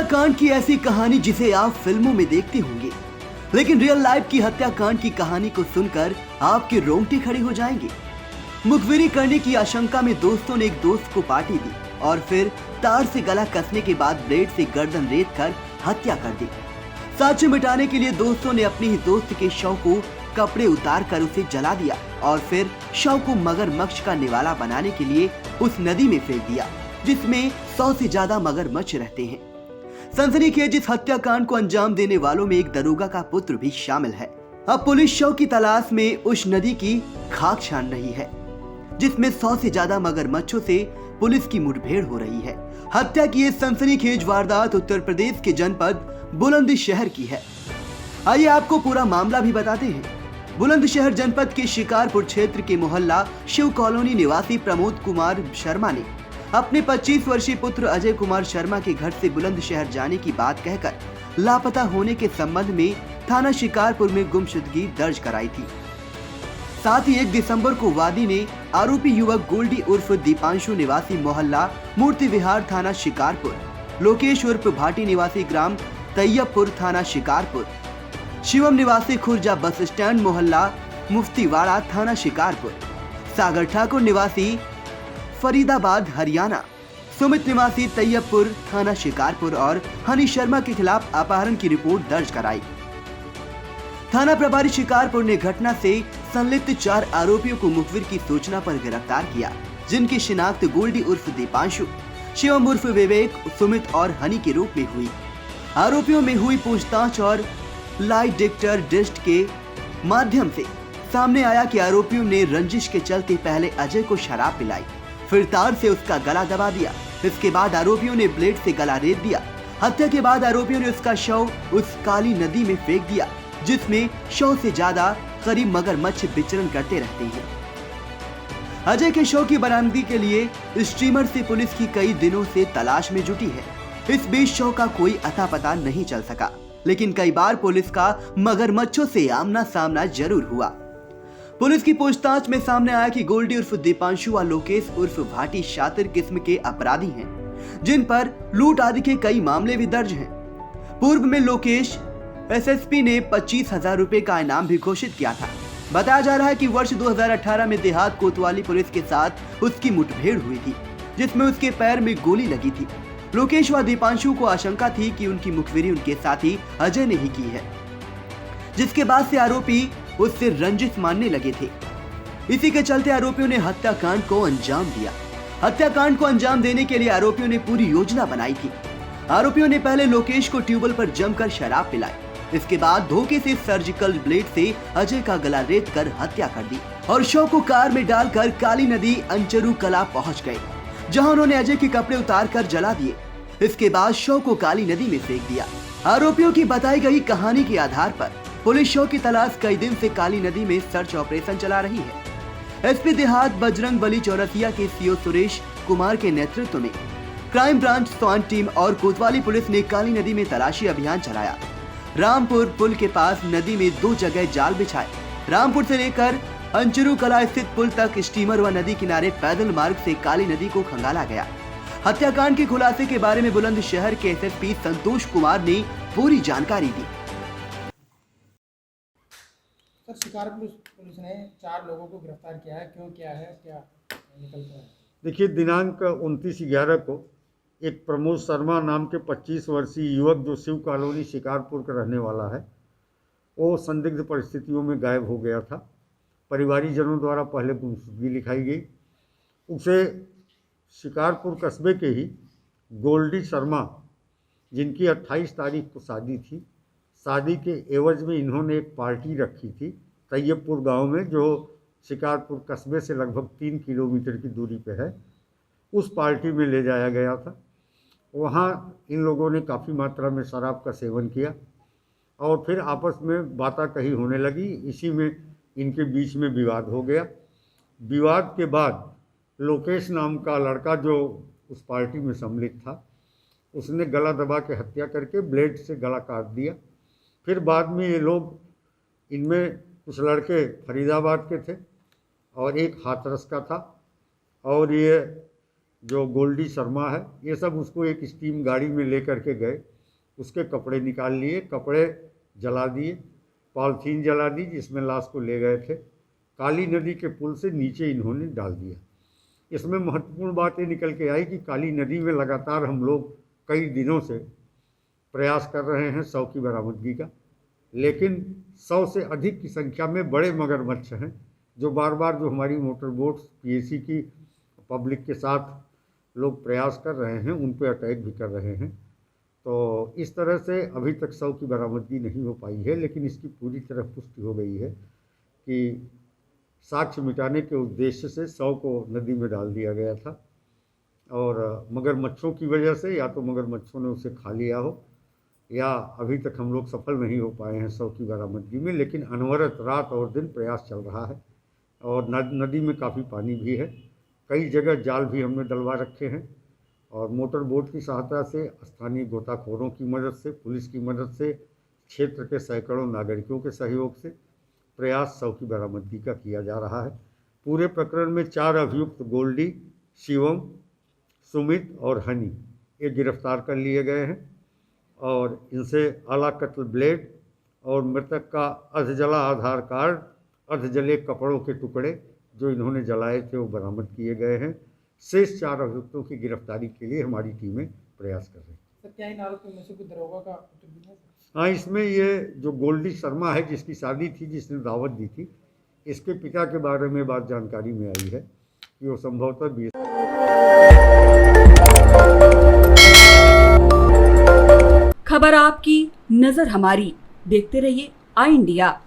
हत्याकांड की ऐसी कहानी जिसे आप फिल्मों में देखते होंगे, लेकिन रियल लाइफ की हत्याकांड की कहानी को सुनकर आपके रोंगटे खड़े हो जाएंगे। मुखबिरी करने की आशंका में दोस्तों ने एक दोस्त को पार्टी दी और फिर तार से गला कसने के बाद ब्लेड से गर्दन रेत कर हत्या कर दी। साक्ष्य मिटाने के लिए दोस्तों ने अपने ही दोस्त के शव को कपड़े उतार कर उसे जला दिया और फिर शव को मगरमच्छ का निवाला बनाने के लिए उस नदी में फेंक दिया जिसमें 100 से ज्यादा मगरमच्छ रहते हैं। सनसनीखेज इस हत्याकांड को अंजाम देने वालों में एक दरोगा का पुत्र भी शामिल है। अब पुलिस शव की तलाश में उस नदी की खाक छान रही है जिसमें 100 से ज्यादा मगरमच्छों से पुलिस की मुठभेड़ हो रही है। हत्या की ये सनसनीखेज वारदात उत्तर प्रदेश के जनपद बुलंदशहर की है। आइए आपको पूरा मामला भी बताते हैं। बुलंदशहर जनपद के शिकारपुर क्षेत्र के मोहल्ला शिव कॉलोनी निवासी प्रमोद कुमार शर्मा ने अपने 25 वर्षीय पुत्र अजय कुमार शर्मा के घर से बुलंदशहर जाने की बात कहकर लापता होने के संबंध में थाना शिकारपुर में गुमशुदगी दर्ज कराई थी। साथ ही 1 दिसंबर को वादी ने आरोपी युवक गोल्डी उर्फ दीपांशु निवासी मोहल्ला मूर्ति विहार थाना शिकारपुर, लोकेश उर्फ भाटी निवासी ग्राम तैयबपुर थाना शिकारपुर, शिवम निवासी खुर्जा बस स्टैंड मोहल्ला मुफ्तीवाड़ा थाना शिकारपुर, सागर ठाकुर निवासी फरीदाबाद हरियाणा, सुमित निवासी तैयबपुर थाना शिकारपुर और हनी शर्मा के खिलाफ अपहरण की रिपोर्ट दर्ज कराई। थाना प्रभारी शिकारपुर ने घटना से संलिप्त 4 आरोपियों को मुखबिर की सूचना पर गिरफ्तार किया, जिनकी शिनाख्त गोल्डी उर्फ दीपांशु, शिवम उर्फ विवेक, सुमित और हनी के रूप में हुई। आरोपियों में हुई पूछताछ और लाई डिटेक्टर टेस्ट के माध्यम से सामने आया कि आरोपियों ने रंजिश के चलते पहले अजय को शराब पिलाई, फिर तार से उसका गला दबा दिया। इसके बाद आरोपियों ने ब्लेड से गला रेत दिया। हत्या के बाद आरोपियों ने उसका शव उस काली नदी में फेंक दिया जिसमें 100 से ज्यादा करीब मगरमच्छ विचरण करते रहते हैं। अजय के शव की बरामदगी के लिए स्टीमर से पुलिस की कई दिनों से तलाश में जुटी है। इस बीच शव का कोई अता पता नहीं चल सका, लेकिन कई बार पुलिस का मगरमच्छों से आमना सामना जरूर हुआ। पुलिस की पूछताछ में सामने आया कि गोल्डी उर्फ दीपांशु व लोकेश उर्फ भाटी शातिर किस्म के अपराधी हैं, जिन पर लूट आदि के कई मामले भी दर्ज हैं। पूर्व में लोकेश एसएसपी ने 25,000 रुपए का इनाम भी घोषित किया था। बताया जा रहा है कि वर्ष 2018 में देहात कोतवाली पुलिस के साथ उसकी मुठभेड़ हुई थी, जिसमें उसके पैर में गोली लगी थी। लोकेश व दीपांशु को आशंका थी कि उनकी मुखबिरी उनके साथी अजय ने ही की है, जिसके बाद से आरोपी उससे रंजिश मानने लगे थे। इसी के चलते आरोपियों ने हत्याकांड को अंजाम दिया। हत्याकांड को अंजाम देने के लिए आरोपियों ने पूरी योजना बनाई थी। आरोपियों ने पहले लोकेश को ट्यूबवेल पर जमकर शराब पिलाई। इसके बाद धोखे से सर्जिकल ब्लेड से अजय का गला रेत कर हत्या कर दी और शव को कार में डालकर काली नदी अंचरू कला पहुंच गए, जहां उन्होंने अजय के कपड़े उतार कर जला दिए। इसके बाद शव को काली नदी में फेंक दिया। आरोपियों की बताई गई कहानी के आधार पर पुलिस शव की तलाश कई दिन से काली नदी में सर्च ऑपरेशन चला रही है। एसपी देहात बजरंग बली चौरसिया के सीओ सुरेश कुमार के नेतृत्व में क्राइम ब्रांच स्वान टीम और कोतवाली पुलिस ने काली नदी में तलाशी अभियान चलाया। रामपुर पुल के पास नदी में 2 जगह जाल बिछाए। रामपुर से लेकर अंचरू कला स्थित पुल तक स्टीमर व नदी किनारे पैदल मार्ग से काली नदी को खंगाला गया। हत्याकांड के खुलासे के बारे में बुलंदशहर के एसएसपी संतोष कुमार ने पूरी जानकारी दी। सर, शिकारपुर पुलिस ने 4 लोगों को गिरफ्तार किया है, क्यों किया है, क्या निकलता है? देखिए, दिनांक 29/11 को एक प्रमोद शर्मा नाम के 25 वर्षीय युवक जो शिव कॉलोनी शिकारपुर का रहने वाला है, वो संदिग्ध परिस्थितियों में गायब हो गया था। परिवारीजनों द्वारा पहले गुमशुदगी लिखाई गई। उसे शिकारपुर कस्बे के ही गोल्डी शर्मा, जिनकी 28 तारीख को शादी थी, शादी के एवज में इन्होंने एक पार्टी रखी थी तैयबपुर गांव में, जो शिकारपुर कस्बे से लगभग 3 किलोमीटर की दूरी पे है। उस पार्टी में ले जाया गया था। वहाँ इन लोगों ने काफ़ी मात्रा में शराब का सेवन किया और फिर आपस में बाताकही होने लगी। इसी में इनके बीच में विवाद हो गया। विवाद के बाद लोकेश नाम का लड़का जो उस पार्टी में सम्मिलित था, उसने गला दबा के हत्या करके ब्लेड से गला काट दिया। फिर बाद में ये लोग, इनमें कुछ लड़के फरीदाबाद के थे और एक हाथरस का था, और ये जो गोल्डी शर्मा है, ये सब उसको एक स्टीम गाड़ी में लेकर के गए। उसके कपड़े निकाल लिए, कपड़े जला दिए, पॉलीथीन जला दी जिसमें लाश को ले गए थे। काली नदी के पुल से नीचे इन्होंने डाल दिया। इसमें महत्वपूर्ण बात ये निकल के आई कि काली नदी में लगातार हम लोग कई दिनों से प्रयास कर रहे हैं शव की बरामदगी का, लेकिन 100 से अधिक की संख्या में बड़े मगरमच्छ हैं जो बार बार जो हमारी मोटर बोट्स पीएसी की पब्लिक के साथ लोग प्रयास कर रहे हैं उन पर अटैक भी कर रहे हैं। तो इस तरह से अभी तक शव की बरामदगी नहीं हो पाई है, लेकिन इसकी पूरी तरह पुष्टि हो गई है कि साक्ष्य मिटाने के उद्देश्य से शव को नदी में डाल दिया गया था और मगरमच्छों की वजह से या तो मगरमच्छों ने उसे खा लिया हो या अभी तक हम लोग सफल नहीं हो पाए हैं शव की बरामदगी में, लेकिन अनवरत रात और दिन प्रयास चल रहा है और नदी में काफ़ी पानी भी है। कई जगह जाल भी हमने डलवा रखे हैं और मोटर बोट की सहायता से, स्थानीय गोताखोरों की मदद से, पुलिस की मदद से, क्षेत्र के सैकड़ों नागरिकों के सहयोग से प्रयास शव की बरामदगी का किया जा रहा है। पूरे प्रकरण में 4 अभियुक्त गोल्डी, शिवम, सुमित और हनी ये गिरफ्तार कर लिए गए हैं और इनसे आला कत्ल ब्लेड और मृतक का अर्धजला आधार कार्ड, अर्धजले कपड़ों के टुकड़े जो इन्होंने जलाए थे वो बरामद किए गए हैं। शेष 4 अभियुक्तों की गिरफ्तारी के लिए हमारी टीमें प्रयास कर रही हैं। सर क्या इन आरोपियों में से कोई दरोगा का उत्तर भी है? हाँ, इसमें ये जो गोल्डी शर्मा है जिसकी शादी थी, जिसने दावत दी थी, इसके पिता के बारे में बात जानकारी में आई है कि वो संभवतः खबर आपकी, नजर हमारी। देखते रहिए आई इंडिया।